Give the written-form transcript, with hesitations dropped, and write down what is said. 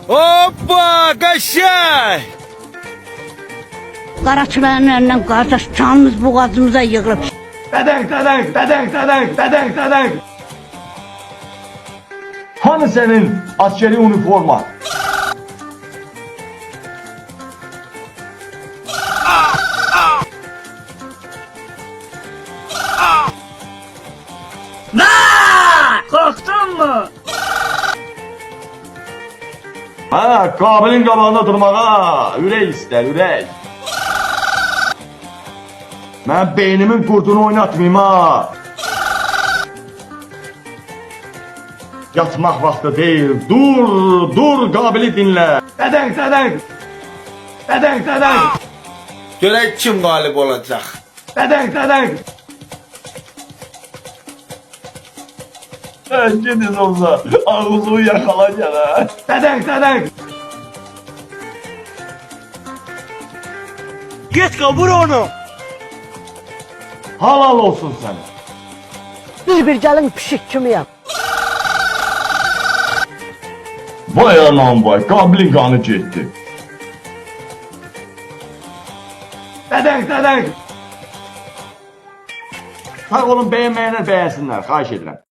Hoppa kaşay. Qaraçıların önündən qardaş canımız boğazımıza yığılıb. Dedek. Hani senin askeri üniforma? Korktun mu? Ha, kabilin qabağında durmağa ürək istər, ürək. Mən beynimin qurdunu oynatmayayım ha. Yatmaq vaxtı deyil. Dur, qabili dinlə. Dedek. Görək kim qalib olacaq. Dedek. Gidin olsa, ağzını yakalayacak ha. Dedek. Git kabur onu. Halal olsun sana. Bir gəlin pişik kimi yap. Vay anam vay, qabilin qanı getdi. Dedek. Sağ olun, bəyənməyənlər bəyənsinlər, xahiş edirəm.